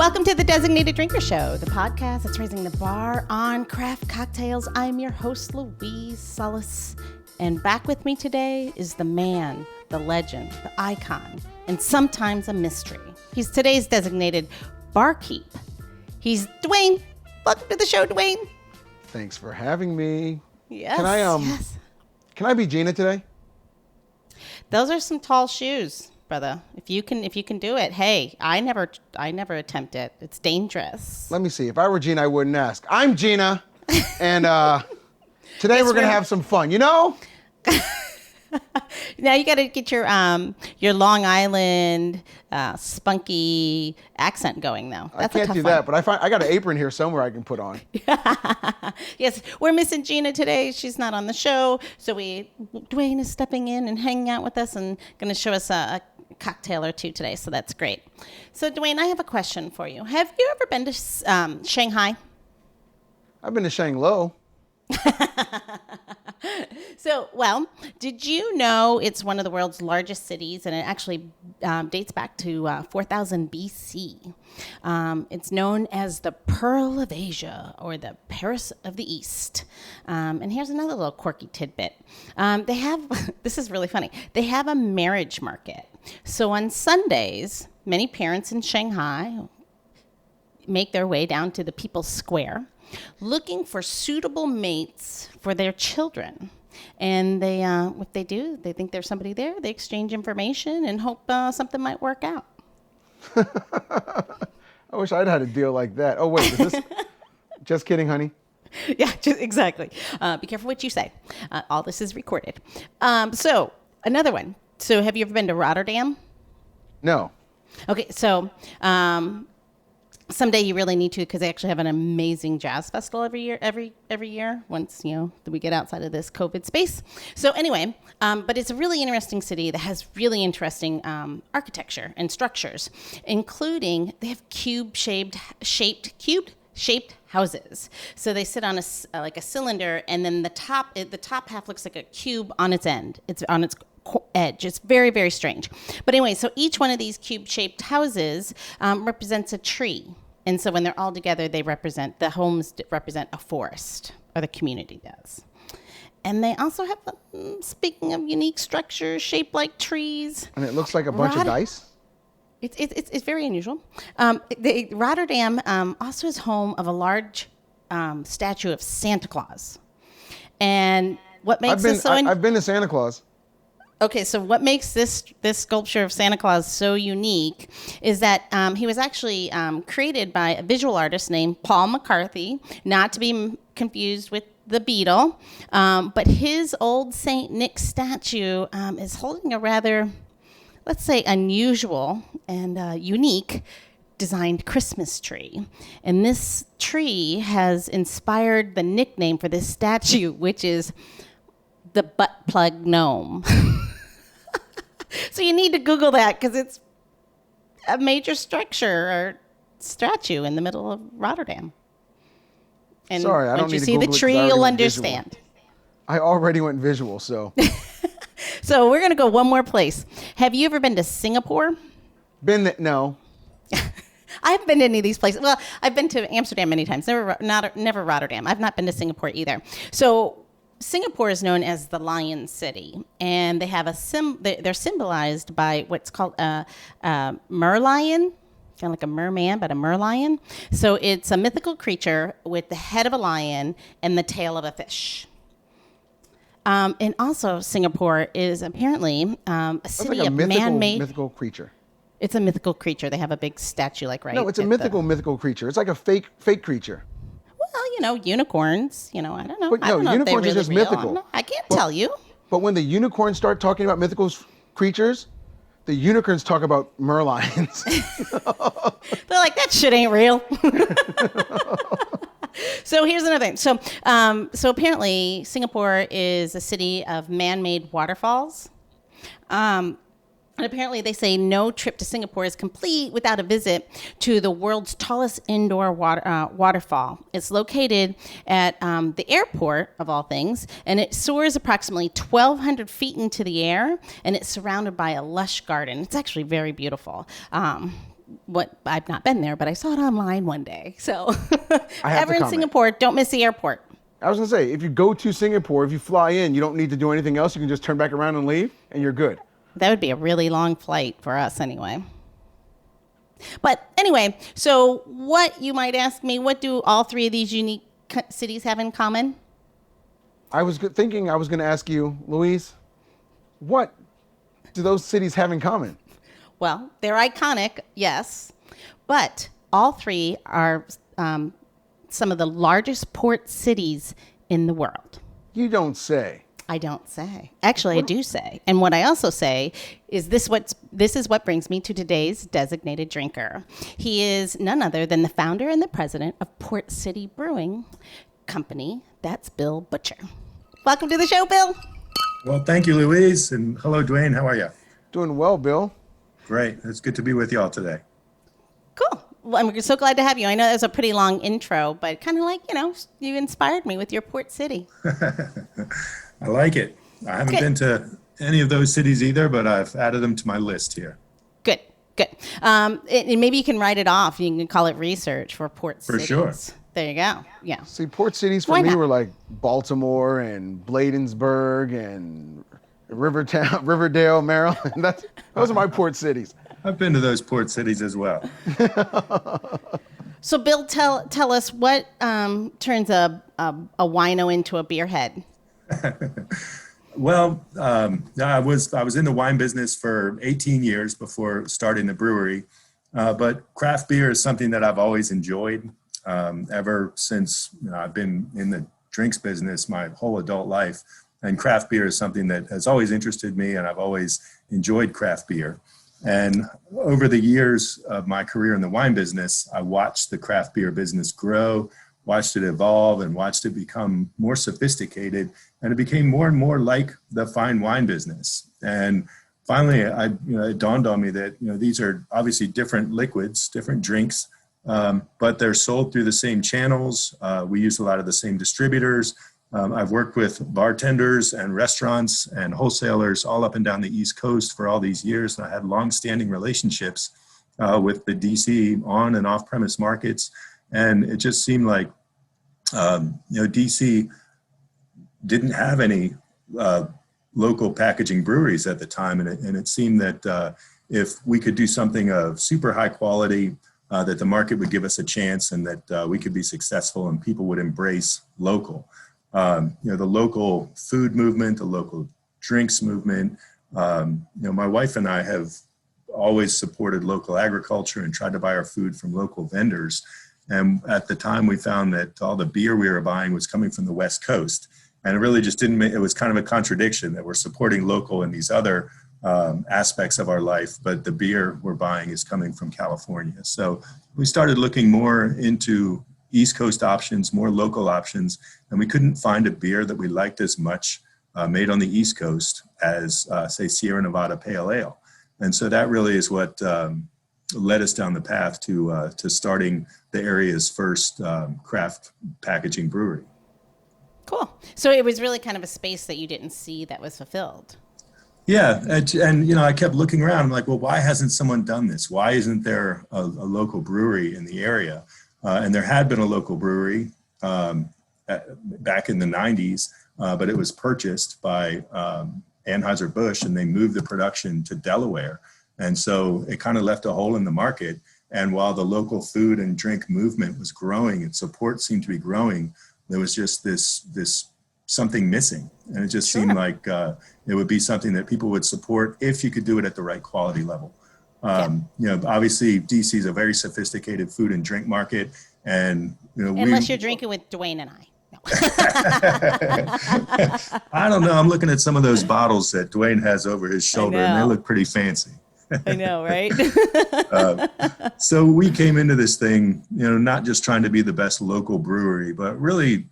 Welcome to the Designated Drinker Show, the podcast that's raising the bar on craft cocktails. I'm your host, Louise Solis, and back with me today is the man, the legend, the icon, and sometimes a mystery. He's today's designated barkeep. He's Dwayne. Welcome to the show, Dwayne. Thanks for having me. Yes. Yes. Can I be Gina today? Those are some tall shoes, brother. If you can do it, hey, I never attempt it. It's dangerous. Let me see. If I were Gina, I wouldn't ask. I'm Gina, and today we're gonna have some fun. You know? Now you got to get your Long Island spunky accent going, though. That's I can't do that, but I got an apron here somewhere I can put on. Yes, we're missing Gina today. She's not on the show, so Dwayne is stepping in and hanging out with us and going to show us a cocktail or two today. So that's great. So Dwayne, I have a question for you. Have you ever been to Shanghai? I've been to Shanglo. So, well, did you know it's one of the world's largest cities, and it actually dates back to 4000 BC. It's known as the Pearl of Asia, or the Paris of the East. And here's another little quirky tidbit. They have, this is really funny, they have a marriage market. So on Sundays, many parents in Shanghai make their way down to the People's Square, looking for suitable mates for their children. And they, what they do, they think there's somebody there, they exchange information and hope something might work out. I wish I'd had a deal like that. Oh, wait, is this? Just kidding, honey. Yeah, exactly. Be careful what you say. All this is recorded. So, another one. So, have you ever been to Rotterdam? No. Okay, so someday you really need to, because they actually have an amazing jazz festival every year. Once we get outside of this COVID space. So anyway, but it's a really interesting city that has really interesting architecture and structures, including they have cube-shaped houses. So they sit on like a cylinder, and then the top half looks like a cube on its end. It's on its edge. It's very, very strange. But anyway, so each one of these cube-shaped houses represents a tree. And so when they're all together, the homes represent a forest, or the community does. And they also have, speaking of unique structures shaped like trees. And it looks like a bunch of dice? It's very unusual. Rotterdam also is home of a large statue of Santa Claus. And what makes this so... I've been to Santa Claus. Okay, so what makes this sculpture of Santa Claus so unique is that he was actually created by a visual artist named Paul McCarthy, not to be confused with the Beatle, but his old Saint Nick statue is holding a rather, let's say, unusual and unique designed Christmas tree. And this tree has inspired the nickname for this statue, which is the butt plug gnome. So you need to Google that, because it's a major structure or statue in the middle of Rotterdam. And sorry, I don't once need you to see Google the tree, you'll understand. Visual. I already went visual, so. So we're going to go one more place. Have you ever been to Singapore? No. I haven't been to any of these places. Well, I've been to Amsterdam many times, never Rotterdam. I've not been to Singapore either. So Singapore is known as the Lion City, and they have they're symbolized by what's called a merlion, kind of like a merman, but a merlion. So it's a mythical creature with the head of a lion and the tail of a fish. And also, Singapore is apparently a city of man-made... mythical creature. It's a mythical creature. They have a big statue, right? No, it's a mythical creature. It's like a fake creature. Well, unicorns, I don't know. But no, unicorns are just mythical. I can't tell you. But when the unicorns start talking about mythical creatures, the unicorns talk about merlions. They're like, that shit ain't real. So here's another thing. So apparently Singapore is a city of man-made waterfalls. And apparently they say no trip to Singapore is complete without a visit to the world's tallest indoor waterfall. It's located at the airport, of all things, and it soars approximately 1,200 feet into the air, and it's surrounded by a lush garden. It's actually very beautiful. what I've not been there, but I saw it online one day. So I have ever to in comment. Singapore, don't miss the airport. I was gonna say, if you go to Singapore, if you fly in, you don't need to do anything else. You can just turn back around and leave, and you're good. That would be a really long flight for us anyway. But anyway, so what you might ask me, what do all three of these unique cities have in common? I was thinking I was gonna ask you, Louise, what do those cities have in common? Well, they're iconic, yes, but all three are some of the largest port cities in the world. You don't say. I don't say. Actually, I do say. And what I also say is this is what brings me to today's designated drinker. He is none other than the founder and the president of Port City Brewing Company. That's Bill Butcher. Welcome to the show, Bill. Well, thank you, Louise. And hello, Dwayne. How are you? Doing well, Bill. Great. It's good to be with you all today. Cool. Well, I'm so glad to have you. I know that was a pretty long intro, but kind of like, you inspired me with your Port City. I like it. I haven't been to any of those cities either, but I've added them to my list here. Good. And maybe you can write it off. You can call it research for port cities. For sure. There you go. Yeah. See, port cities for Why me not? were like Baltimore and Bladensburg and Riverdale, Maryland. Those are my port cities. I've been to those port cities as well. So, Bill, tell us what turns a wino into a beer head. Well, I was in the wine business for 18 years before starting the brewery, but craft beer is something that I've always enjoyed ever since I've been in the drinks business my whole adult life. And craft beer is something that has always interested me, and I've always enjoyed craft beer. And over the years of my career in the wine business, I watched the craft beer business grow, watched it evolve, and watched it become more sophisticated. And it became more and more like the fine wine business. And finally, it dawned on me that these are obviously different liquids, different drinks, but they're sold through the same channels. We use a lot of the same distributors. I've worked with bartenders and restaurants and wholesalers all up and down the East Coast for all these years. And I had long-standing relationships with the DC on and off-premise markets. And it just seemed like, DC didn't have any local packaging breweries at the time. And it seemed that if we could do something of super high quality, that the market would give us a chance and that we could be successful and people would embrace local. The local food movement, the local drinks movement. My wife and I have always supported local agriculture and tried to buy our food from local vendors. And at the time, we found that all the beer we were buying was coming from the West Coast. And it really just it was kind of a contradiction that we're supporting local in these other aspects of our life, but the beer we're buying is coming from California. So we started looking more into East Coast options, more local options, and we couldn't find a beer that we liked as much made on the East Coast as, say, Sierra Nevada Pale Ale. And so that really is what led us down the path to starting the area's first craft packaging brewery. Cool. So it was really kind of a space that you didn't see that was fulfilled. Yeah, and I kept looking around. I'm like, well, why hasn't someone done this? Why isn't there a local brewery in the area? And there had been a local brewery back in the 90s, but it was purchased by Anheuser-Busch, and they moved the production to Delaware. And so it kind of left a hole in the market. And while the local food and drink movement was growing and support seemed to be growing, there was just this something missing. And it just seemed like it would be something that people would support if you could do it at the right quality level. Obviously DC is a very sophisticated food and drink market, and Unless you're drinking with Dwayne and I. No. I don't know. I'm looking at some of those bottles that Dwayne has over his shoulder, and they look pretty fancy. I know, right? So we came into this thing, not just trying to be the best local brewery, but really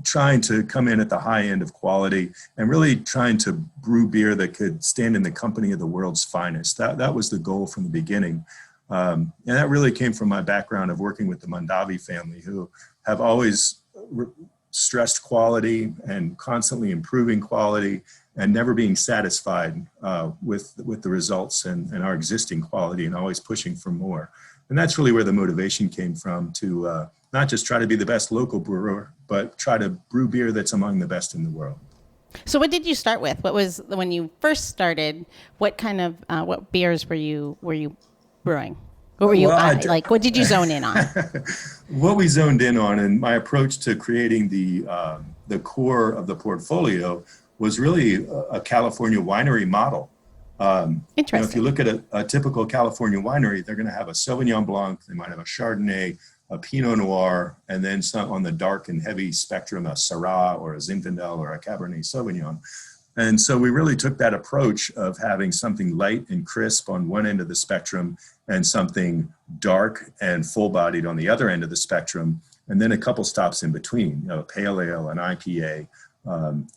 trying to come in at the high end of quality and really trying to brew beer that could stand in the company of the world's finest. That was the goal from the beginning. And that really came from my background of working with the Mondavi family, who have always stressed quality and constantly improving quality. and never being satisfied with the results and our existing quality, and always pushing for more. And that's really where the motivation came from, to not just try to be the best local brewer, but try to brew beer that's among the best in the world. So what did you start with? What was, when you first started, what kind of what beers were you brewing? What were you like? What did you zone in on? What we zoned in on, and my approach to creating the core of the portfolio, was really a California winery model. Interesting. If you look at a typical California winery, they're going to have a Sauvignon Blanc, they might have a Chardonnay, a Pinot Noir, and then some on the dark and heavy spectrum, a Syrah or a Zinfandel or a Cabernet Sauvignon. And so we really took that approach of having something light and crisp on one end of the spectrum and something dark and full-bodied on the other end of the spectrum, and then a couple stops in between, a pale ale, an IPA,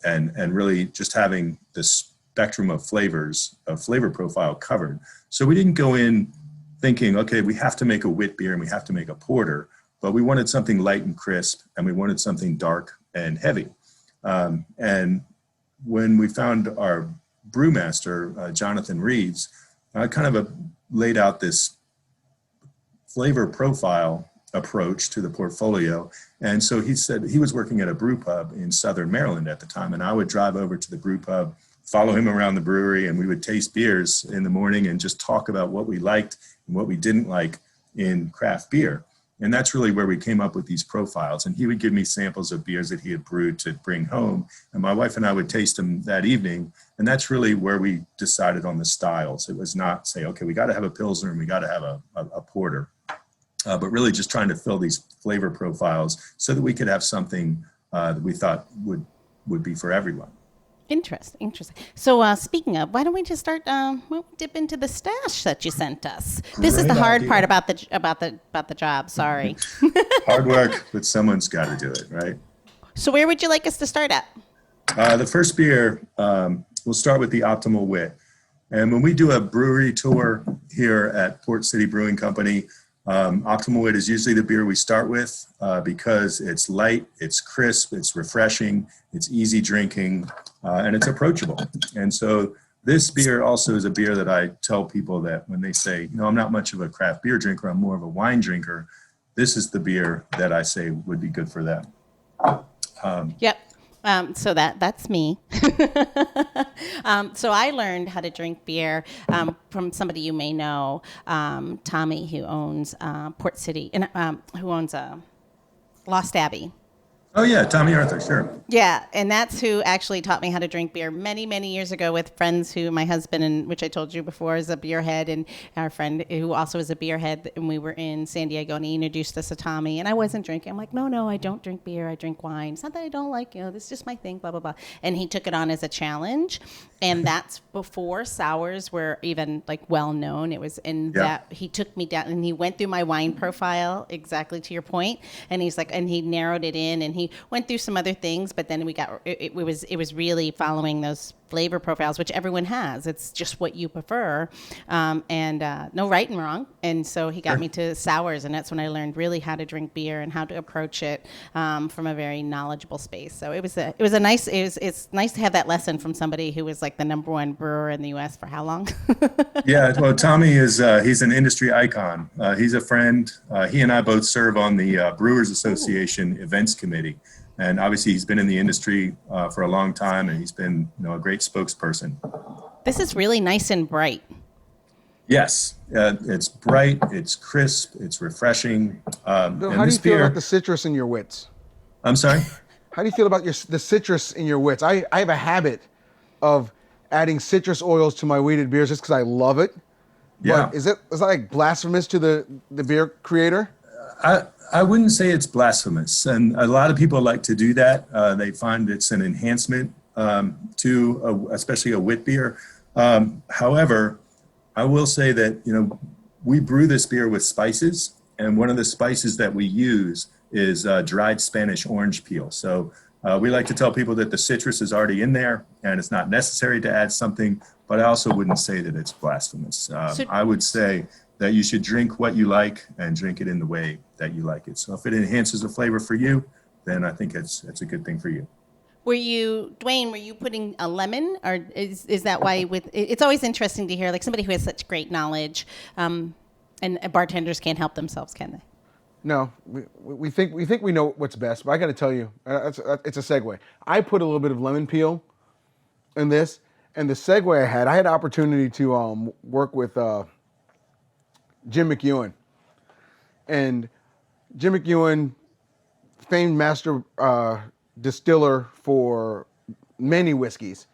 and really just having the spectrum of flavors, a flavor profile covered. So we didn't go in thinking, okay, we have to make a wit beer and we have to make a porter, but we wanted something light and crisp, and we wanted something dark and heavy. And when we found our brewmaster, Jonathan Reeves, kind of laid out this flavor profile approach to the portfolio. And so he said he was working at a brew pub in Southern Maryland at the time, and I would drive over to the brew pub, follow him around the brewery, and we would taste beers in the morning and just talk about what we liked and what we didn't like in craft beer. And that's really where we came up with these profiles. And he would give me samples of beers that he had brewed to bring home, and my wife and I would taste them that evening. And that's really where we decided on the styles. It was not say, okay, we got to have a Pilsner and we got to have a porter, but really just trying to fill these flavor profiles so that we could have something that we thought would be for everyone. Interesting. So speaking of, why don't we just start? Dip into the stash that you sent us. This is the hard part about the job. Sorry. Hard work, but someone's got to do it, right? So where would you like us to start at? The first beer, we'll start with the Optimal Wit. And when we do a brewery tour here at Port City Brewing Company, Optimal Wit is usually the beer we start with because it's light, it's crisp, it's refreshing, it's easy drinking, and it's approachable. And so this beer also is a beer that I tell people that when they say, I'm not much of a craft beer drinker, I'm more of a wine drinker, this is the beer that I say would be good for them. Yep. So that's me. So I learned how to drink beer from somebody you may know, Tommy, who owns Port City, and who owns Lost Abbey. Oh, yeah, Tommy Arthur, sure. Yeah, and that's who actually taught me how to drink beer many, many years ago with friends who my husband, and which I told you before, is a beer head, and our friend who also is a beer head, and we were in San Diego, and he introduced us to Tommy, and I wasn't drinking. I'm like, no, I don't drink beer. I drink wine. It's not that I don't like, this is just my thing, blah, blah, blah. And he took it on as a challenge, and that's before sours were even well known. It was in that he took me down, and he went through my wine profile, exactly to your point, and he's like, and he narrowed it in, and he went through some other things, but then we got it was really following those flavor profiles, which everyone has. It's just what you prefer, and no right and wrong. And so he got me to sours, and that's when I learned really how to drink beer and how to approach it from a very knowledgeable space. So it's nice to have that lesson from somebody who was like the number one brewer in the U.S. for how long? Yeah, well, Tommy is he's an industry icon. He's a friend. He and I both serve on the Brewers Association events committee. And obviously, he's been in the industry for a long time, and he's been a great spokesperson. This is really nice and bright. Yes, it's bright, it's crisp, it's refreshing. Bill, how do you feel about the citrus in your wits? I'm sorry? How do you feel about the citrus in your wits? I have a habit of adding citrus oils to my wheated beers just because I love it. Yeah. But is that like blasphemous to the beer creator? I wouldn't say it's blasphemous, and a lot of people like to do that. They find it's an enhancement to especially a wit beer. However, I will say that we brew this beer with spices, and one of the spices that we use is dried Spanish orange peel. So we like to tell people that the citrus is already in there, and it's not necessary to add something. But I also wouldn't say that it's blasphemous. I would say that you should drink what you like and drink it in the way that you like it. So if it enhances the flavor for you, then I think it's a good thing for you. Dwayne, were you putting a lemon, or is that why it's always interesting to hear like somebody who has such great knowledge, and bartenders can't help themselves, can they? No, we think we know what's best, but I got to tell you, it's a segue. I put a little bit of lemon peel in this, and the segue I had an opportunity to work with Jim McEwen, and Jim McEwen, famed master distiller for many whiskeys,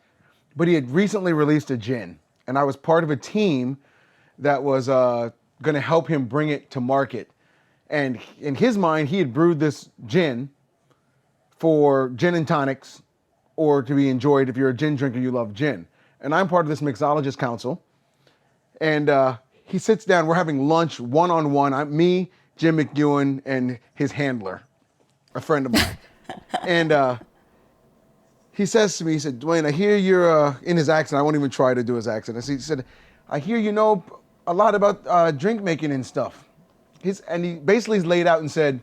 but he had recently released a gin, and I was part of a team that was going to help him bring it to market. And in his mind, he had brewed this gin for gin and tonics, or to be enjoyed if you're a gin drinker, you love gin. And I'm part of this mixologist council. And he sits down, we're having lunch one-on-one. Me, Jim McEwen, and his handler, a friend of mine. And he says to me, he said, Dwayne, I hear you're, in his accent, I won't even try to do his accent. He said, I hear you know a lot about drink making and stuff. And he basically laid out and said,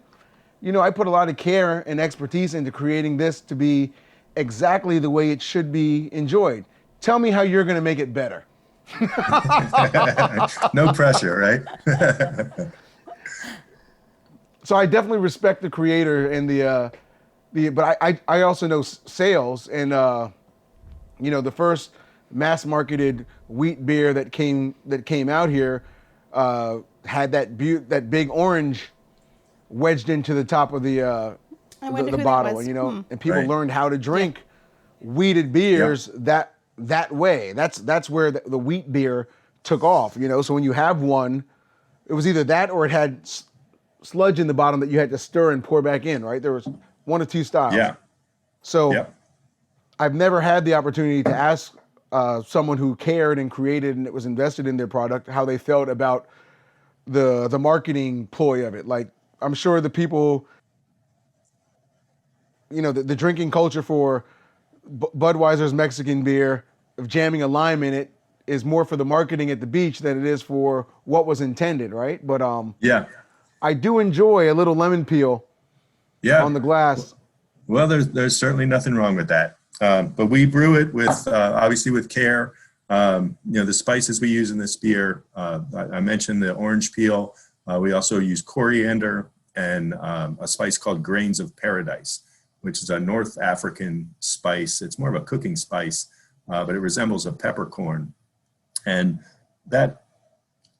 you know, I put a lot of care and expertise into creating this to be exactly the way it should be enjoyed. Tell me how you're going to make it better. No pressure, right? So I definitely respect the creator and but I also know sales, and you know, the first mass marketed wheat beer that came out here had that big orange wedged into the top of the bottle, and you know, and people learned how to drink wheated beers that way. That's where the wheat beer took off, you know. So when you have one, it was either that or it had sludge in the bottom that you had to stir and pour back in, right? There was one or two styles. Yeah. So I've never had the opportunity to ask someone who cared and created and it was invested in their product how they felt about the marketing ploy of it. Like, I'm sure the people, you know, the drinking culture for Budweiser's Mexican beer, of jamming a lime in it, is more for the marketing at the beach than it is for what was intended, right? But I do enjoy a little lemon peel on the glass. Well, there's certainly nothing wrong with that. But we brew it with obviously with care. You know, the spices we use in this beer, I mentioned the orange peel. We also use coriander and a spice called grains of paradise, which is a North African spice. It's more of a cooking spice, but it resembles a peppercorn. And that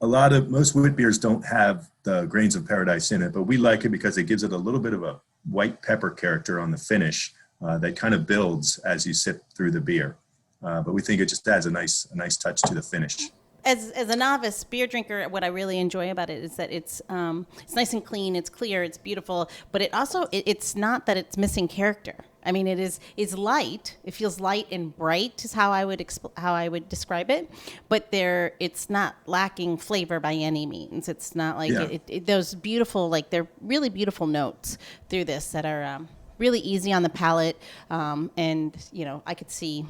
most wheat beers don't have the grains of paradise in it, but we like it because it gives it a little bit of a white pepper character on the finish that kind of builds as you sip through the beer. But we think it just adds a nice touch to the finish. As a novice beer drinker, what I really enjoy about it is that it's nice and clean, it's clear, it's beautiful, but it's not that it's missing character. I mean, it's light. It feels light and bright is how I would describe it. But it's not lacking flavor by any means. It's not like those beautiful, like they're really beautiful notes through this that are really easy on the palate. And you know, I could see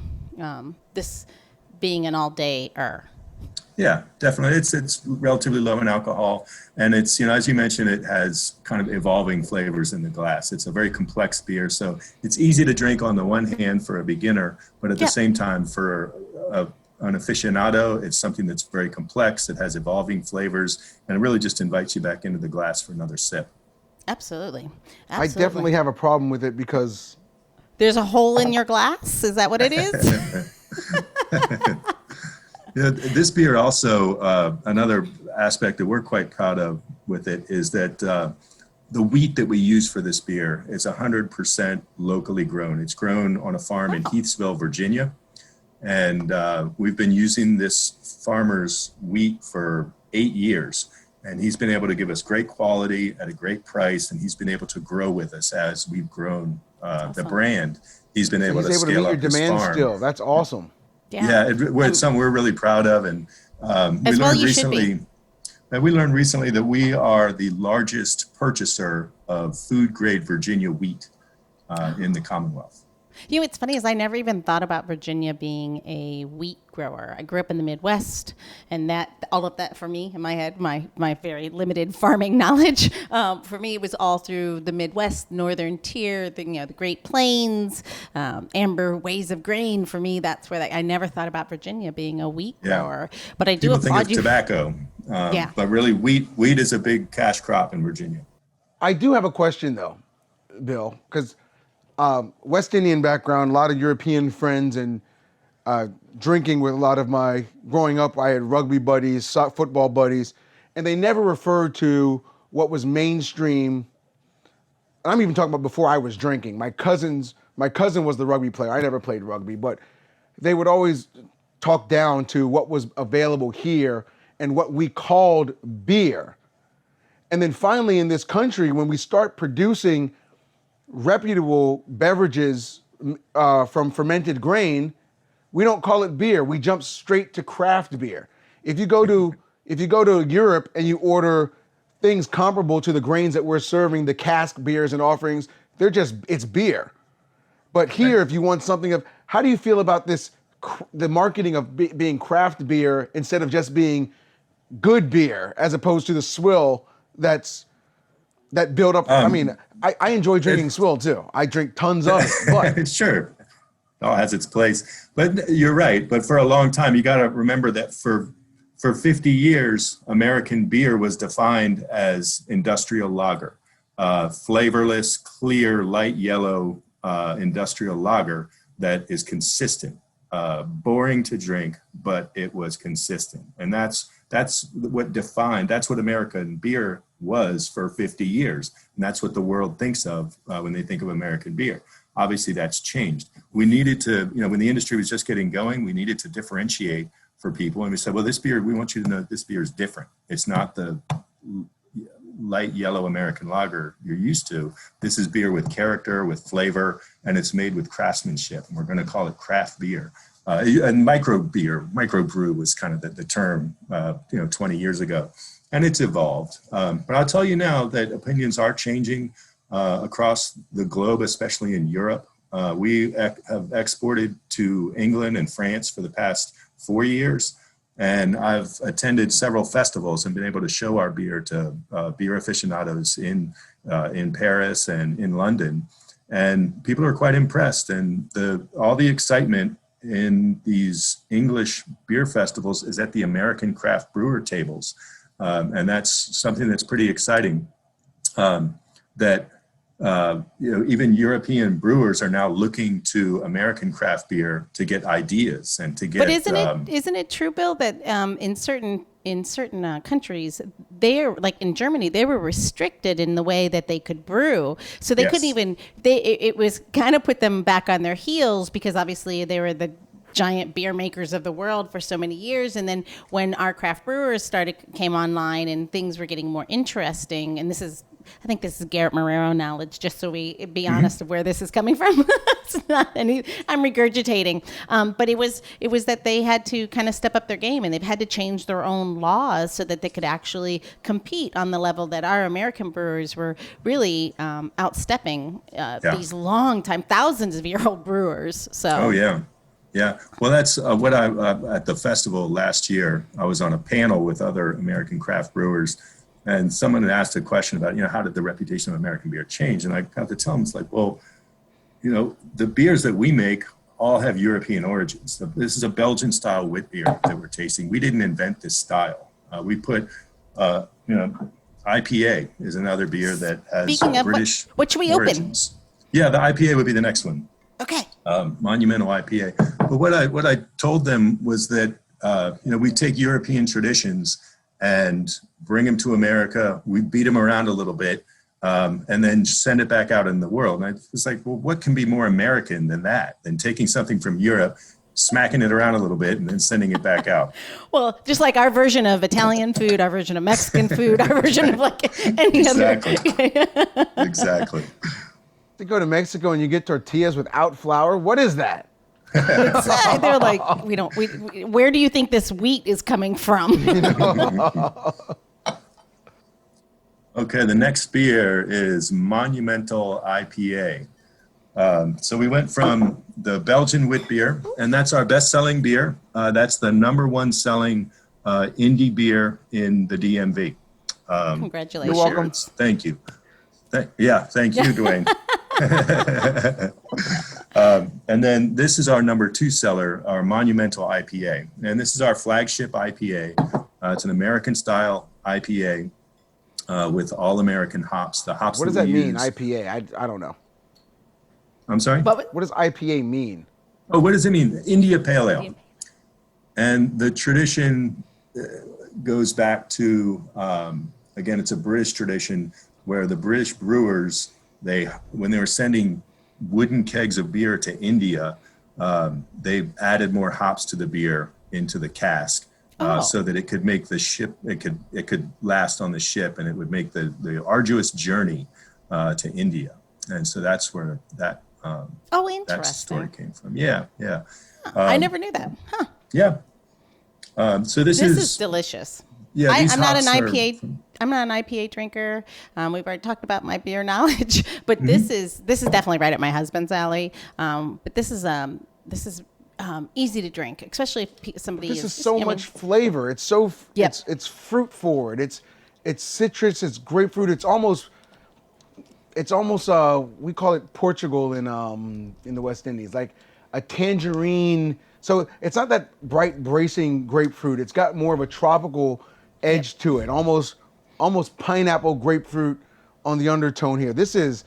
this being an all-day-er. Yeah, definitely. It's relatively low in alcohol, and it's, you know, as you mentioned, it has kind of evolving flavors in the glass. It's a very complex beer, so it's easy to drink on the one hand for a beginner, but at the same time for an aficionado, it's something that's very complex. It has evolving flavors, and it really just invites you back into the glass for another sip. Absolutely. I definitely have a problem with it because there's a hole in your glass. Is that what it is? Yeah, this beer also, another aspect that we're quite proud of with it is that the wheat that we use for this beer is 100% locally grown. It's grown on a farm in Heathsville, Virginia. And we've been using this farmer's wheat for 8 years. And he's been able to give us great quality at a great price. And he's been able to grow with us as we've grown the brand. He's been able to scale up his farm. Still. That's awesome. Yeah, it's something we're really proud of, and we learned recently that we are the largest purchaser of food grade Virginia wheat in the Commonwealth. You know, what's funny is I never even thought about Virginia being a wheat grower. I grew up in the Midwest, and all of that for me in my head, my very limited farming knowledge, for me it was all through the Midwest, Northern Tier, the Great Plains, amber ways of grain. For me, that's where I never thought about Virginia being a wheat grower. But I do People think applaud of you. tobacco, but really wheat is a big cash crop in Virginia. I do have a question though, Bill, because West Indian background, a lot of European friends, and drinking with a lot of my, growing up, I had rugby buddies, football buddies, and they never referred to what was mainstream. I'm even talking about before I was drinking. My cousin was the rugby player. I never played rugby, but they would always talk down to what was available here and what we called beer. And then finally in this country, when we start producing reputable beverages from fermented grain, we don't call it beer. We jump straight to craft beer. If you go to Europe and you order things comparable to the grains that we're serving, the cask beers and offerings, it's beer. But here, if you want something how do you feel about this, the marketing of being craft beer instead of just being good beer, as opposed to the swill that build up? I mean, I enjoy drinking swill too. I drink tons of it. But Sure, it all has its place. But you're right. But for a long time, you got to remember that for 50 years, American beer was defined as industrial lager, flavorless, clear, light yellow industrial lager that is consistent, boring to drink, but it was consistent. And that's what American beer was for 50 years. And that's what the world thinks of when they think of American beer. Obviously, that's changed. We needed to, when the industry was just getting going, we needed to differentiate for people. And we said, well, this beer, we want you to know this beer is different. It's not the light yellow American lager you're used to. This is beer with character, with flavor, and it's made with craftsmanship. And we're going to call it craft beer. And microbrew was kind of the term, 20 years ago. And it's evolved. But I'll tell you now that opinions are changing across the globe, especially in Europe. We have exported to England and France for the past 4 years. And I've attended several festivals and been able to show our beer to beer aficionados in Paris and in London. And people are quite impressed. And all the excitement in these English beer festivals is at the American craft brewer tables. And that's something that's pretty exciting, even European brewers are now looking to American craft beer to get ideas and to get. But isn't it true, Bill, that in certain countries, like in Germany, they were restricted in the way that they could brew, so they couldn't even. It was kind of put them back on their heels because obviously they were the giant beer makers of the world for so many years. And then when our craft brewers came online and things were getting more interesting, and I think this is Garrett Marrero knowledge, just so we be honest of where this is coming from. It's not I'm regurgitating. But it was that they had to kind of step up their game, and they've had to change their own laws so that they could actually compete on the level that our American brewers were really outstepping these long time, thousands of year old brewers. So. Oh, yeah. Yeah, well, that's what at the festival last year, I was on a panel with other American craft brewers, and someone had asked a question about, how did the reputation of American beer change? And I got to tell them, it's like, well, the beers that we make all have European origins. This is a Belgian style wit beer that we're tasting. We didn't invent this style. We put, IPA is another beer that has British what should we origins. Yeah, the IPA would be the next one. Okay. Monumental Ipa. But what I told them was that we take European traditions and bring them to America. We beat them around a little bit, and then send it back out in the world. And I was like, well, what can be more American than that? Than taking something from Europe, smacking it around a little bit, and then sending it back out. Well, just like our version of Italian food, our version of Mexican food, our version of any other. Exactly. To go to Mexico and you get tortillas without flour, what is that? They're like, where do you think this wheat is coming from? Okay, the next beer is Monumental IPA. So we went from the Belgian wit beer, and that's our best-selling beer. That's the number one selling indie beer in the DMV. Congratulations. You're welcome. Thank you. Thank you, Dwayne. And then this is our number two seller, our Monumental IPA. And this is our flagship IPA. It's an American-style IPA with all-American hops. The hops What does that mean, IPA? I don't know. I'm sorry? What does IPA mean? Oh, what does it mean? India Pale Ale. And the tradition goes back to, again, it's a British tradition where the British brewers, when they were sending wooden kegs of beer to India, they added more hops to the beer into the cask so that it could make the ship, it could last on the ship, and it would make the arduous journey to India. And so that's where that that story came from. Yeah. I never knew that. Huh. Yeah. So this is delicious. Yeah, I'm not an IPA. I'm not an IPA drinker. We've already talked about my beer knowledge, but this is definitely right at my husband's alley. But this is easy to drink, especially if somebody. This is so much flavor. It's so it's fruit forward. It's citrus. It's grapefruit. It's almost we call it Portugal in the West Indies, like a tangerine. So it's not that bright, bracing grapefruit. It's got more of a tropical edge to it, almost pineapple grapefruit on the undertone here. This is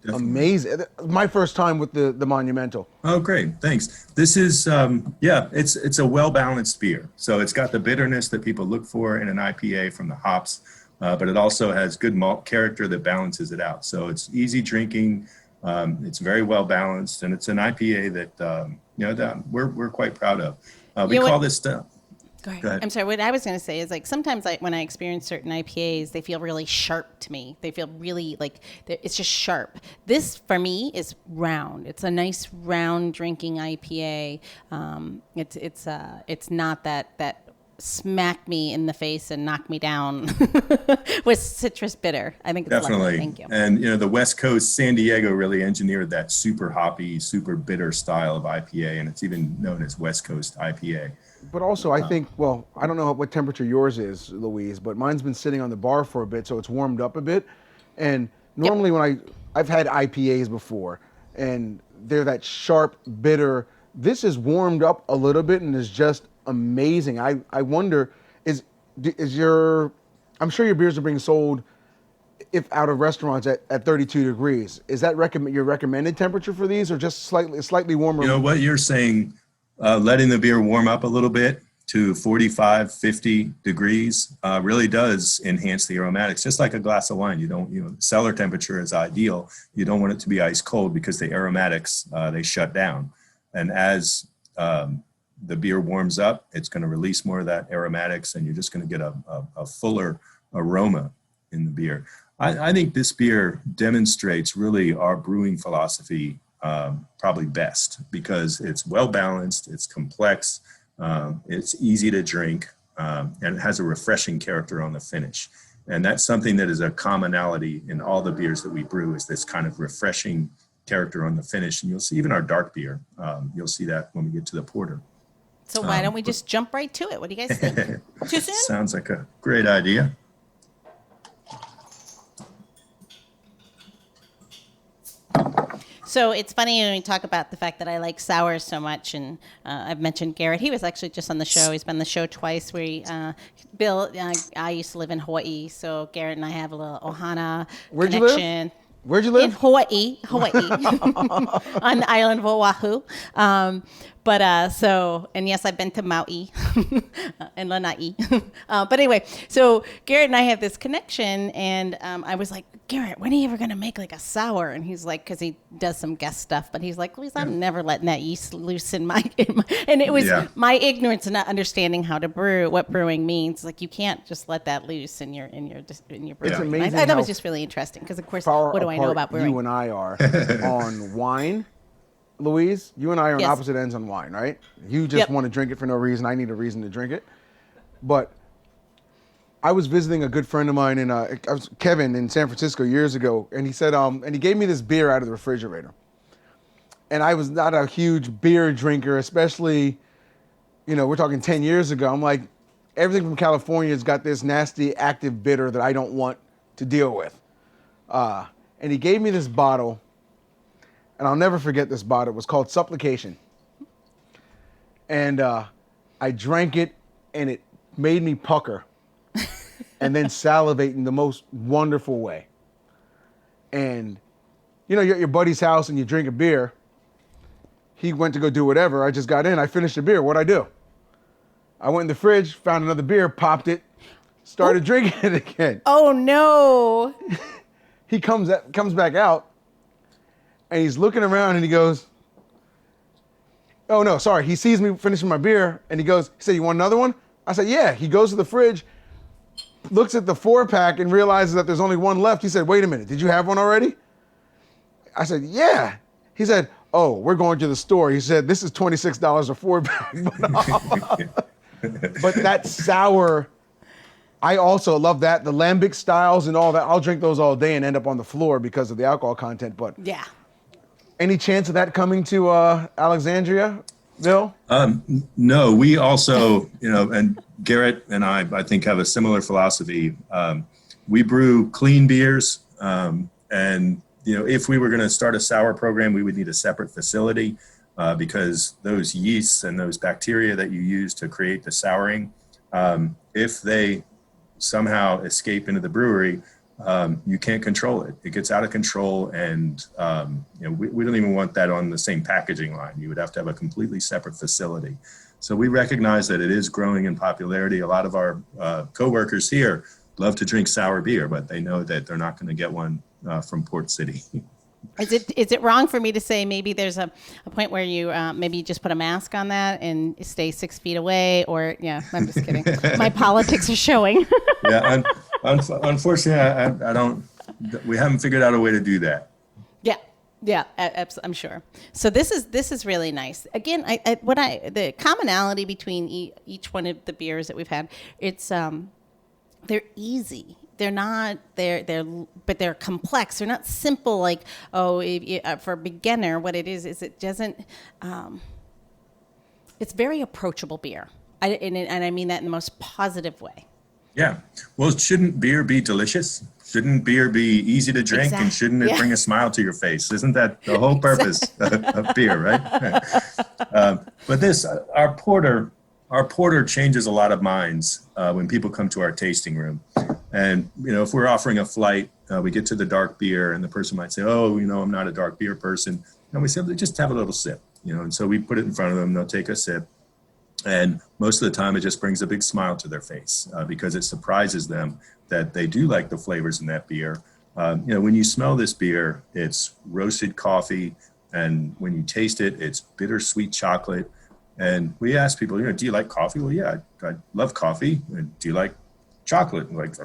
amazing. My first time with the Monumental. Oh, great. Thanks. This is, it's a well-balanced beer. So it's got the bitterness that people look for in an IPA from the hops, but it also has good malt character that balances it out. So it's easy drinking. It's very well-balanced, and it's an IPA that, we're quite proud of. We call this stuff. Go ahead. I'm sorry. What I was going to say is, like, sometimes when I experience certain IPAs, they feel really sharp to me. They feel really like it's just sharp. This, for me, is round. It's a nice round drinking IPA. It's not that smack me in the face and knock me down with citrus bitter. I think it's definitely. Lovely. Thank you. And the West Coast, San Diego really engineered that super hoppy, super bitter style of IPA, and it's even known as West Coast IPA. But also, I think, well, I don't know what temperature yours is, Louise, but mine's been sitting on the bar for a bit, so it's warmed up a bit. And normally when I've had IPAs before, and they're that sharp, bitter. This is warmed up a little bit and is just amazing. I wonder, is your, I'm sure your beers are being sold if out of restaurants at 32 degrees. Is that your recommended temperature for these, or just slightly warmer? What you're saying, letting the beer warm up a little bit to 45, 50 degrees really does enhance the aromatics, just like a glass of wine. You don't, cellar temperature is ideal. You don't want it to be ice cold because the aromatics, they shut down. And as the beer warms up, it's going to release more of that aromatics, and you're just going to get a fuller aroma in the beer. I think this beer demonstrates really our brewing philosophy probably best, because it's well balanced, it's complex, it's easy to drink, and it has a refreshing character on the finish. And that's something that is a commonality in all the beers that we brew, is this kind of refreshing character on the finish. And you'll see even our dark beer, you'll see that when we get to the porter. So why don't we just jump right to it? What do you guys think? Too soon? Sounds like a great idea. So it's funny when we talk about the fact that I like sours so much, and I've mentioned Garrett. He was actually just on the show. He's been on the show twice. Bill, I used to live in Hawaii, so Garrett and I have a little Ohana Where'd connection. You live? Where'd you live? In Hawaii, on the island of Oahu. And yes, I've been to Maui and Lanai. But anyway, so Garrett and I have this connection, and I was like, Garrett, when are you ever going to make like a sour? And he's like, because he does some guest stuff, but he's like, Louise, I'm never letting that yeast loose in my and it was my ignorance and not understanding how to brew, what brewing means. Like, you can't just let that loose in your brew. It's amazing. I thought that was just really interesting, because of course, what do I know about brewing? You and I are on wine. Louise, you and I are on opposite ends on wine, right? You just want to drink it for no reason. I need a reason to drink it. But I was visiting a good friend of mine Kevin in San Francisco years ago, and he said, and he gave me this beer out of the refrigerator. and I was not a huge beer drinker, especially, we're talking 10 years ago. I'm like, everything from California has got this nasty active bitter that I don't want to deal with. And he gave me this bottle, and I'll never forget this bottle. It was called Supplication. And I drank it, and it made me pucker and then salivate in the most wonderful way. And, you're at your buddy's house and you drink a beer. He went to go do whatever. I just got in. I finished the beer. What'd I do? I went in the fridge, found another beer, popped it, started drinking it again. Oh, no. He comes back out, and he's looking around, and he goes, oh, no, sorry. He sees me finishing my beer, and he said, you want another one? I said, yeah. He goes to the fridge, looks at the 4-pack, and realizes that there's only one left. He said, wait a minute. Did you have one already? I said, yeah. He said, oh, we're going to the store. He said, this is $26 a 4-pack. But that sour, I also love that. The lambic styles and all that. I'll drink those all day and end up on the floor because of the alcohol content. But yeah. Any chance of that coming to Alexandria, Bill? No, we also, and Garrett and I think, have a similar philosophy. We brew clean beers. And, if we were going to start a sour program, we would need a separate facility because those yeasts and those bacteria that you use to create the souring, if they somehow escape into the brewery, you can't control it. It gets out of control, and we don't even want that on the same packaging line. You would have to have a completely separate facility. So we recognize that it is growing in popularity. A lot of our coworkers here love to drink sour beer, but they know that they're not going to get one from Port City. Is it wrong for me to say maybe there's a point where you maybe just put a mask on that and stay 6 feet away? Or, yeah, I'm just kidding. My politics are showing. Yeah, unfortunately, we haven't figured out a way to do that. Yeah, I'm sure. So this is really nice. Again, the commonality between each one of the beers that we've had, it's they're easy. They're not, but they're complex. They're not simple like, for a beginner, what it is it doesn't, it's very approachable beer. And I mean that in the most positive way. Yeah. Well, shouldn't beer be delicious? Shouldn't beer be easy to drink? Exactly. And shouldn't it bring a smile to your face? Isn't that the whole purpose of beer, right? But our porter changes a lot of minds when people come to our tasting room. And, if we're offering a flight, we get to the dark beer and the person might say, I'm not a dark beer person. And we say, just have a little sip, and so we put it in front of them. They'll take a sip. And most of the time it just brings a big smile to their face because it surprises them that they do like the flavors in that beer. When you smell this beer, it's roasted coffee. And when you taste it, it's bittersweet chocolate. And we ask people, do you like coffee? Well, yeah, I love coffee. Do you like chocolate? Like,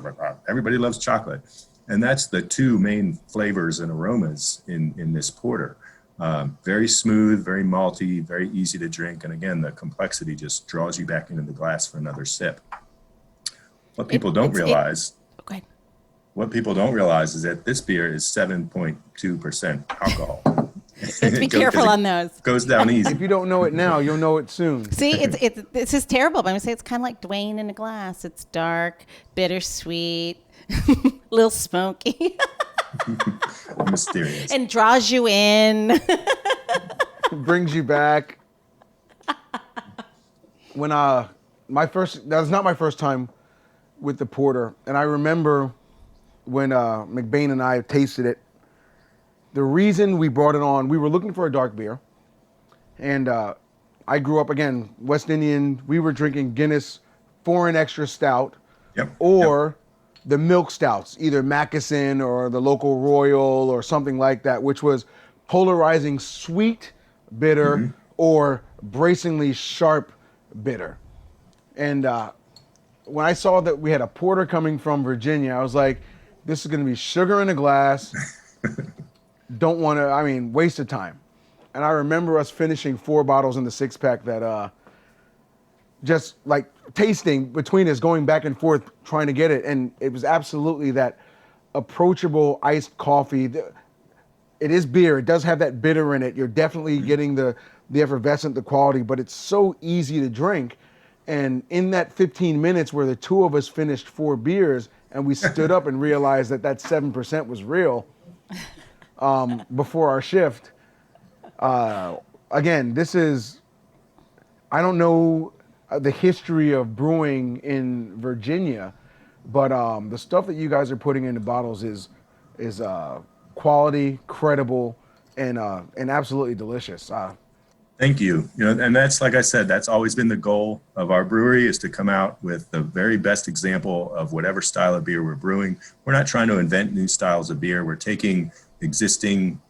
everybody loves chocolate. And that's the two main flavors and aromas in this porter. Very smooth, very malty, very easy to drink. And again, the complexity just draws you back into the glass for another sip. What people don't realize is that this beer is 7.2% alcohol. Let's be careful on those. Goes down easy. If you don't know it now, you'll know it soon. See, it's just terrible. But I'm gonna say it's kind of like Dwayne in a glass. It's dark, bittersweet, a little smoky, mysterious, and draws you in. Brings you back. When that was not my first time with the porter, and I remember when McBain and I tasted it. The reason we brought it on, we were looking for a dark beer, and I grew up, again, West Indian. We were drinking Guinness Foreign Extra Stout, or the milk stouts, either Mackeson or the local Royal or something like that, which was polarizing sweet bitter or bracingly sharp bitter. And when I saw that we had a porter coming from Virginia, I was like, this is going to be sugar in a glass. Don't want to, waste of time. And I remember us finishing 4 bottles in the 6-pack that just like tasting between us, going back and forth, trying to get it. And it was absolutely that approachable iced coffee. it is beer. It does have that bitter in it. You're definitely getting the effervescent, the quality, but it's so easy to drink. And in that 15 minutes where the two of us finished 4 beers and we stood up and realized that 7% was real before our shift. Again, this is, I don't know the history of brewing in Virginia, but the stuff that you guys are putting into bottles is quality, credible, and absolutely delicious. Thank you. And that's, like I said, that's always been the goal of our brewery, is to come out with the very best example of whatever style of beer we're brewing. We're not trying to invent new styles of beer. We're taking existing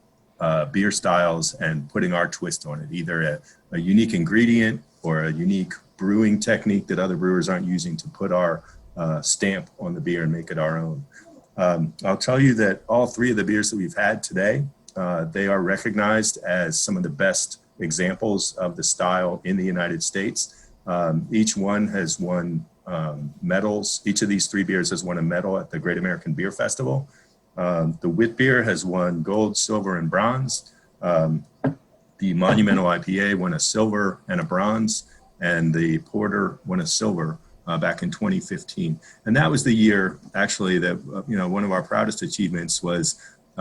beer styles and putting our twist on it, either a unique ingredient or a unique brewing technique that other brewers aren't using to put our stamp on the beer and make it our own. I'll tell you that all 3 of the beers that we've had today, they are recognized as some of the best examples of the style in the United States. Each one has won medals. Each of these 3 beers has won a medal at the Great American Beer Festival. The wit beer has won gold, silver, and bronze. The Monumental IPA won a silver and a bronze, and the porter won a silver back in 2015. And that was the year, actually, that one of our proudest achievements was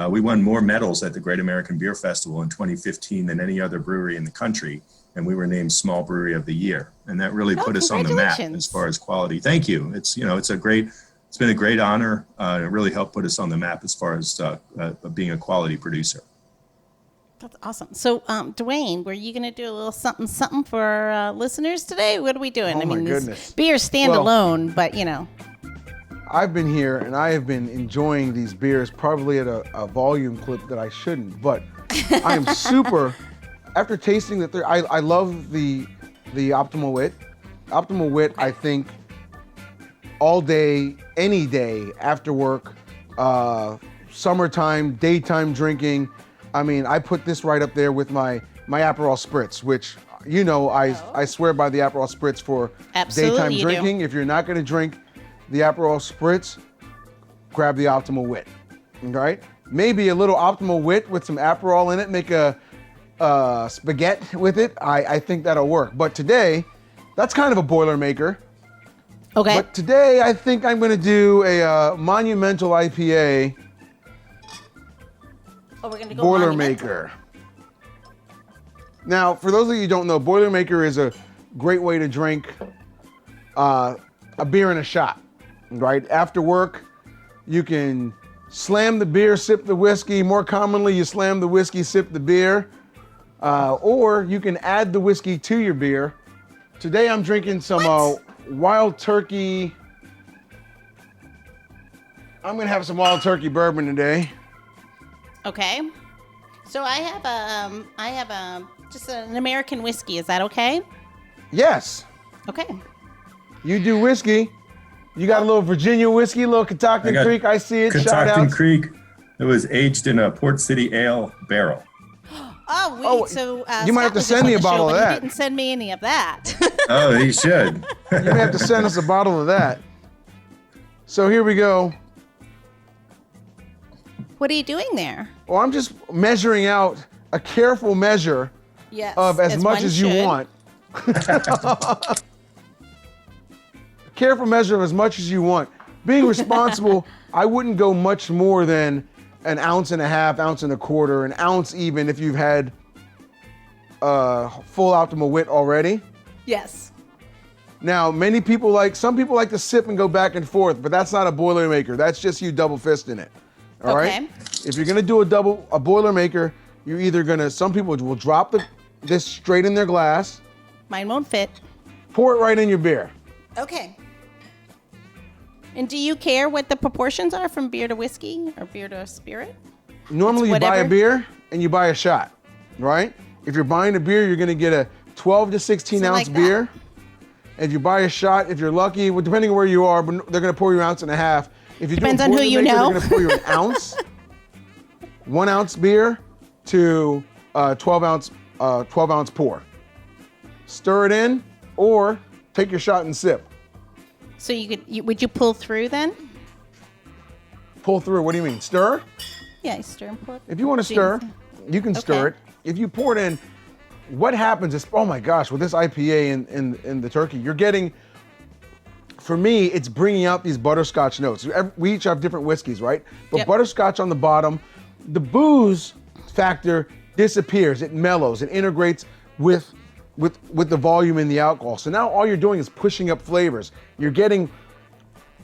we won more medals at the Great American Beer Festival in 2015 than any other brewery in the country, and we were named Small Brewery of the Year, and that really put us on the map as far as quality. Thank you. It's been a great honor. It really helped put us on the map as far as being a quality producer. That's awesome. So, Dwayne, were you going to do a little something for our listeners today? What are we doing? Oh, my goodness. Beers stand alone, but I've been here and I have been enjoying these beers probably at a volume clip that I shouldn't, but I am super, after tasting I love the Optimal Wit. Optimal Wit, I think, all day, any day, after work, summertime, daytime drinking. I mean, I put this right up there with my Aperol Spritz, which, I swear by the Aperol Spritz for daytime drinking. If you're not going to drink the Aperol Spritz, grab the Optimal Wit, all right? Maybe a little Optimal Wit with some Aperol in it, make a spaghetti with it. I think that'll work. But today, that's kind of a Boilermaker. Okay. But today, I think I'm going to do a Monumental IPA. We're going to go Boilermaker. Now, for those of you who don't know, Boilermaker is a great way to drink a beer in a shot, right? After work, you can slam the beer, sip the whiskey. More commonly, you slam the whiskey, sip the beer. Or you can add the whiskey to your beer. Today, I'm drinking some Wild Turkey. I'm going to have some Wild Turkey bourbon today. Okay. So I have just an American whiskey. Is that okay? Yes. Okay. You do whiskey. You got a little Virginia whiskey, a little Catoctin Creek. I see it. Catoctin Creek. It was aged in a Port City ale barrel. So you might have to send me a bottle of that. You didn't send me any of that. Oh, you should. You may have to send us a bottle of that. So here we go. What are you doing there? Well, I'm just measuring out a careful measure of as much as you want. Careful measure of as much as you want. Being responsible, I wouldn't go much more than an ounce and a half, ounce and a quarter, an ounce even if you've had full Optimal Wit already. Yes. Now, some people like to sip and go back and forth, but that's not a Boilermaker. That's just you double fisting it. All right? If you're gonna do a Boilermaker, you're either gonna, some people will drop this straight in their glass. Mine won't fit. Pour it right in your beer. Okay. And do you care what the proportions are from beer to whiskey or beer to spirit? Normally you buy a beer and you buy a shot, right? If you're buying a beer, you're gonna get a 12 to 16 ounce beer. If you buy a shot, if you're lucky, well, depending on where you are, but they're gonna pour you an ounce and a half. If you depends on who you know. They're gonna pour you an ounce, 1 ounce beer to 12 ounce pour. Stir it in, or take your shot and sip. So would you pull through then? Pull through, what do you mean? Stir? Yeah, you stir and pour. If you want to stir, you can stir it. If you pour it in, what happens is, oh my gosh, with this IPA in the turkey, you're getting, for me, it's bringing out these butterscotch notes. We each have different whiskeys, right? But butterscotch on the bottom, the booze factor disappears. It mellows. It integrates with the volume in the alcohol. So now all you're doing is pushing up flavors. You're getting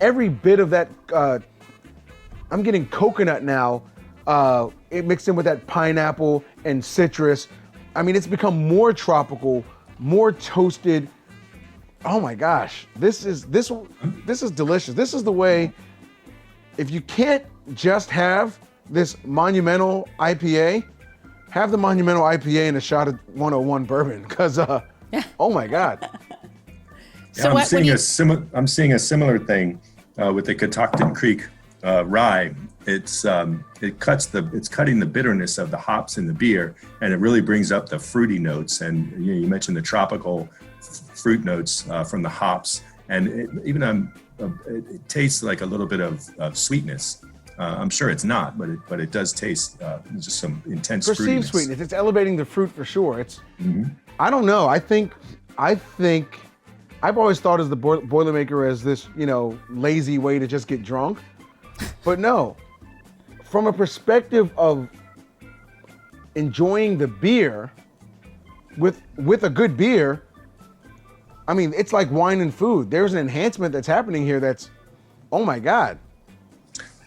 every bit of that. I'm getting coconut now. It mixed in with that pineapple and citrus. I mean, it's become more tropical, more toasted. Oh my gosh, this is delicious. This is the way. If you can't just have this Monumental IPA, have the Monumental IPA and a shot of 101 bourbon, because oh my God. So I'm seeing a similar thing with the Catoctin Creek rye. It's cutting the bitterness of the hops in the beer, and it really brings up the fruity notes. And you mentioned the tropical fruit notes from the hops, and it tastes like a little bit of sweetness. I'm sure it's not, but it does taste just some intense perceived fruitiness. Sweetness. It's elevating the fruit for sure. It's I don't know. I think I've always thought of the Boilermaker as this, lazy way to just get drunk. But no, from a perspective of enjoying the beer with a good beer, I mean, it's like wine and food. There's an enhancement that's happening here that's, oh my God.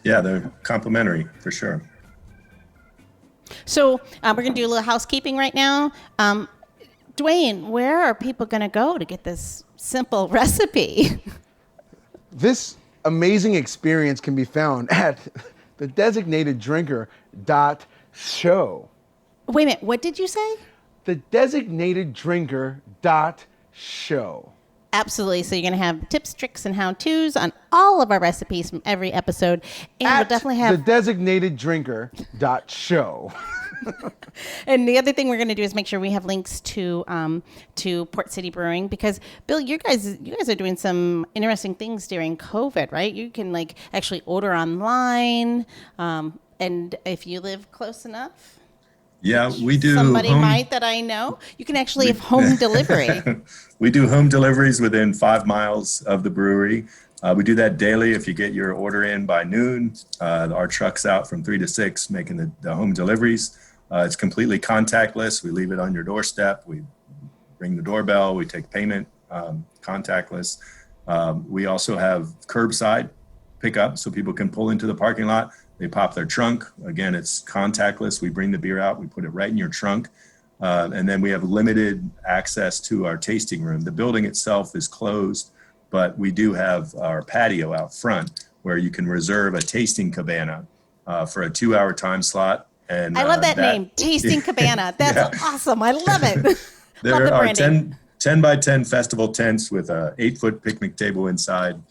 Yeah, they're complementary for sure. So we're going to do a little housekeeping right now. Dwayne, where are people going to go to get this simple recipe? This amazing experience can be found at the designateddrinker.show. Wait a minute, what did you say? The designateddrinker.show. Absolutely. So you're going to have tips, tricks, and how-tos on all of our recipes from every episode. And we'll definitely have the designateddrinker.show. And the other thing we're going to do is make sure we have links to Port City Brewing, because Bill, you guys are doing some interesting things during COVID, right? You can actually order online, and if you live close enough. Yeah, we do. Somebody might that I know. You can actually have home delivery. We do home deliveries within 5 miles of the brewery. We do that daily. If you get your order in by noon, our truck's out from 3 to 6 making the home deliveries. It's completely contactless. We leave it on your doorstep. We ring the doorbell. We take payment contactless. We also have curbside pickup, so people can pull into the parking lot. They pop their trunk. Again, it's contactless. We bring the beer out. We put it right in your trunk. And then we have limited access to our tasting room. The building itself is closed, but we do have our patio out front where you can reserve a tasting cabana for a 2-hour time slot. And I love that name, Tasting Cabana. That's awesome. I love it. There are 10 by 10 festival tents with a 8-foot picnic table inside.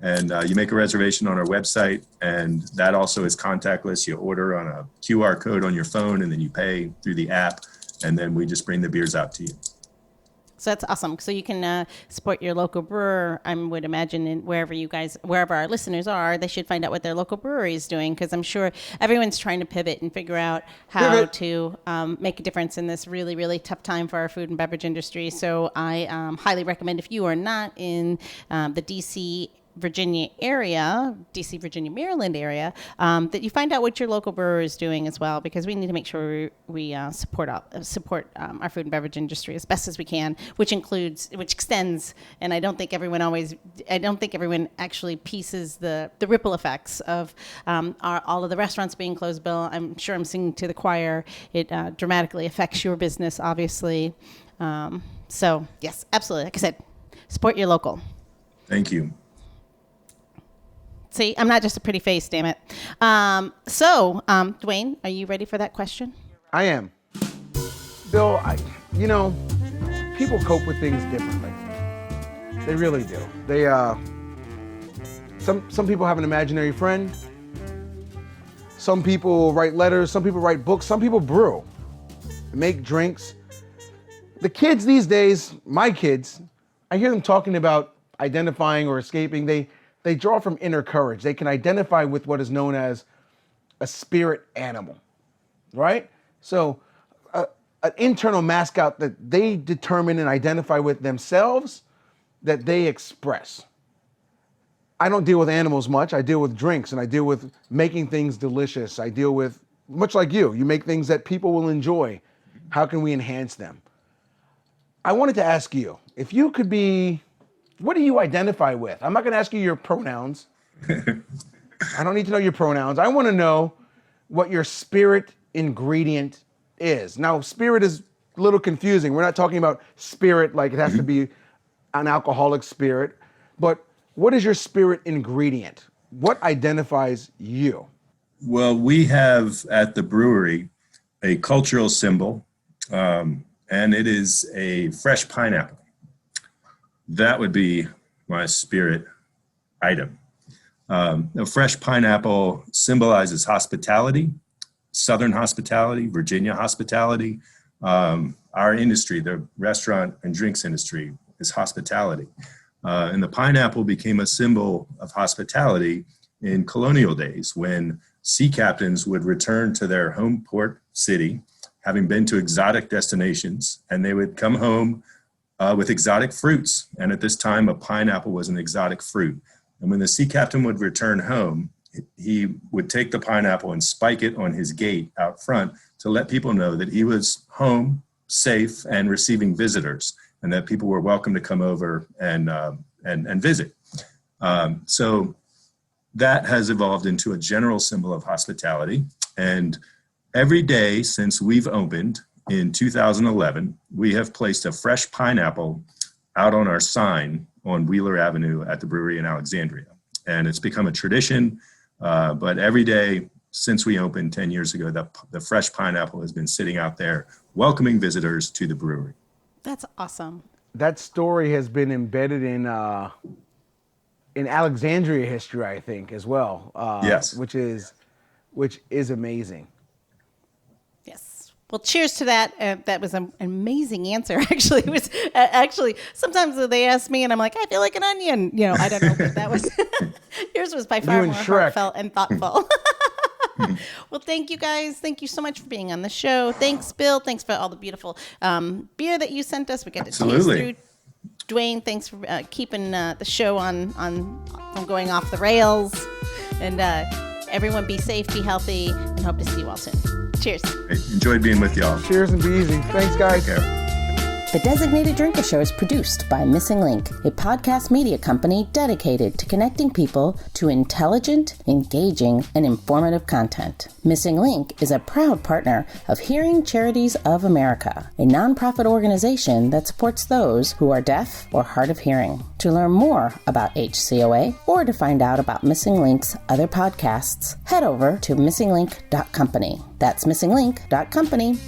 And you make a reservation on our website, and that also is contactless. You order on a QR code on your phone, and then you pay through the app, and then we just bring the beers out to you. So that's awesome. So you can support your local brewer. I would imagine wherever our listeners are, they should find out what their local brewery is doing, because I'm sure everyone's trying to pivot and figure out how to make a difference in this really, really tough time for our food and beverage industry. So I highly recommend, if you are not in the DC, Virginia, Maryland area, that you find out what your local brewer is doing as well, because we need to make sure we support our food and beverage industry as best as we can, which extends. And I don't think everyone actually pieces the ripple effects of all of the restaurants being closed. Bill, I'm sure I'm singing to the choir. It dramatically affects your business, obviously. So yes, absolutely. Like I said, support your local. Thank you. See, I'm not just a pretty face, damn it. Dwayne, are you ready for that question? I am. Bill, people cope with things differently. They really do. They, some people have an imaginary friend. Some people write letters. Some people write books. Some people brew, make drinks. The kids these days, my kids, I hear them talking about identifying or escaping. They draw from inner courage. They can identify with what is known as a spirit animal, right? So an internal mascot that they determine and identify with themselves, that they express. I don't deal with animals much. I deal with drinks, and I deal with making things delicious. I deal with, much like you make things that people will enjoy. How can we enhance them? I wanted to ask you, if you could be, what do you identify with? I'm not going to ask you your pronouns. I don't need to know your pronouns. I want to know what your spirit ingredient is. Now, spirit is a little confusing. We're not talking about spirit like it has to be an alcoholic spirit, but what is your spirit ingredient? What identifies you? Well, we have at the brewery a cultural symbol, and it is a fresh pineapple. That would be my spirit item. A fresh pineapple symbolizes hospitality, Southern hospitality, Virginia hospitality. Our industry, the restaurant and drinks industry, is hospitality. And the pineapple became a symbol of hospitality in colonial days when sea captains would return to their home port city, having been to exotic destinations, and they would come home with exotic fruits. And at this time, a pineapple was an exotic fruit. And when the sea captain would return home, he would take the pineapple and spike it on his gate out front to let people know that he was home, safe, and receiving visitors, and that people were welcome to come over and visit. So that has evolved into a general symbol of hospitality. And every day since we've opened in 2011, we have placed a fresh pineapple out on our sign on Wheeler Avenue at the brewery in Alexandria. And it's become a tradition, but every day since we opened 10 years ago, the fresh pineapple has been sitting out there welcoming visitors to the brewery. That's awesome. That story has been embedded in Alexandria history, I think, as well. Yes. Which is amazing. Yes. Well, cheers to that. That was an amazing answer. Actually, it was actually sometimes they ask me, and I'm like, I feel like an onion. I don't know, but that was yours was by far more heartfelt and thoughtful. Well, thank you guys. Thank you so much for being on the show. Thanks, Bill. Thanks for all the beautiful beer that you sent us. We get to taste through. Dwayne, thanks for keeping the show on going off the rails. And everyone be safe, be healthy, and hope to see you all soon. Cheers. Hey, enjoyed being with y'all. Cheers and be easy. Thanks, guys. Take care. The Designated Drinker Show is produced by Missing Link, a podcast media company dedicated to connecting people to intelligent, engaging, and informative content. Missing Link is a proud partner of Hearing Charities of America, a nonprofit organization that supports those who are deaf or hard of hearing. To learn more about HCOA or to find out about Missing Link's other podcasts, head over to missinglink.company. That's missinglink.company.